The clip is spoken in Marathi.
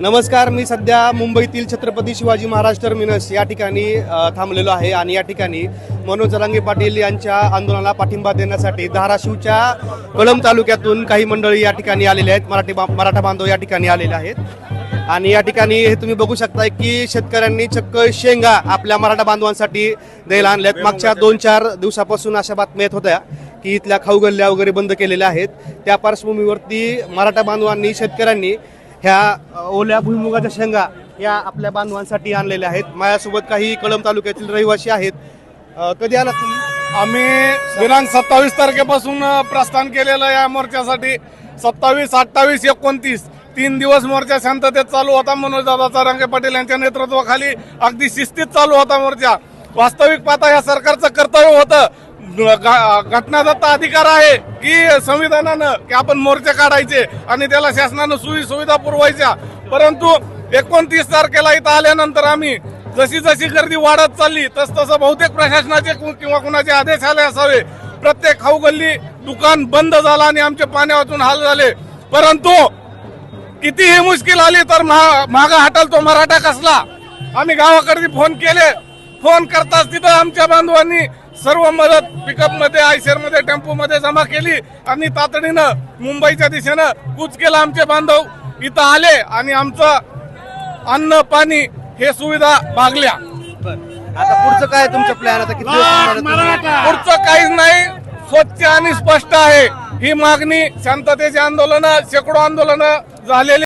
नमस्कार, मी सध्या मुंबईतील छत्रपती शिवाजी महाराज टर्मिनस या ठिकाणी थांबलेलो आहे आणि या ठिकाणी मनोज जरांगे पाटील यांच्या आंदोलनाला पाठिंबा देण्यासाठी धाराशिवच्या कळंब तालुक्यातून काही मंडळी या ठिकाणी आलेले आहेत. मराठा बांधव या ठिकाणी आलेले आहेत आणि या ठिकाणी हे तुम्ही बघू शकता की शेतकऱ्यांनी चक्क शेंगा आपल्या मराठा बांधवांसाठी द्यायला आणल्यात. मागच्या 2-4 दिवसापासून अशा बातम्या येत होत्या की इथल्या खाऊ गल्ल्या वगैरे बंद केलेल्या आहेत. त्या पार्श्वभूमीवरती मराठा बांधवांनी शेतकऱ्यांनी ह्या ओल्या भुईमुगाच्या शेंगा या आपल्या बांधवांसाठी आणलेल्या आहेत. माझ्यासोबत काही कळंब तालुक्यातील रहिवासी आहेत. कधी आलात तुम्ही? आम्ही दिनांक 27 तारखेपासून प्रस्थान केलेलं या मोर्चासाठी. 27, 28, 29 3 दिवस मोर्चा शांततेत चालू होता. मनोज दादा जरांगे पाटील यांच्या नेतृत्वाखाली अगदी शिस्तीत चालू होता मोर्चा. वास्तविक पाहता या सरकारचं कर्तव्य होतं, घटनादत्त अधिकार आहे की संविधानानं की आपण मोर्चे काढायचे आणि त्याला शासनानं सुविधा पुरवायच्या. परंतु 29 तारखेला इथं आल्यानंतर आम्ही जशी जशी गर्दी वाढत चालली तसं बहुतेक प्रशासनाचे किंवा कुणाचे आदेश आले असावे. प्रत्येक खाऊ गल्ली दुकान बंद झाला आणि आमचे पाण्या वाचून हाल झाले. परंतु कितीही मुश्किल आली तर मागा हटल तो मराठा कसला. आम्ही गावाकडे फोन केले, फोन करताच तिथं आमच्या बांधवांनी सर्व मदत पिकअप मध्ये, आयशर मध्ये, टेम्पो मध्ये जमा केली आणि तातडीनं मुंबईच्या दिशेनं कूच केलं. आमचे बांधव इथं आले आणि आमचं अन्न पाणी हे सुविधा भागल्या. आता पुढचं काय तुमचं प्लॅन? आता किती दिवस थांबणार आहे तुम्ही? पुढचं काहीच नाही, स्वच्छ आणि स्पष्ट आहे. ही मागणी शांततेचे आंदोलन, शेकडो आंदोलन झालेली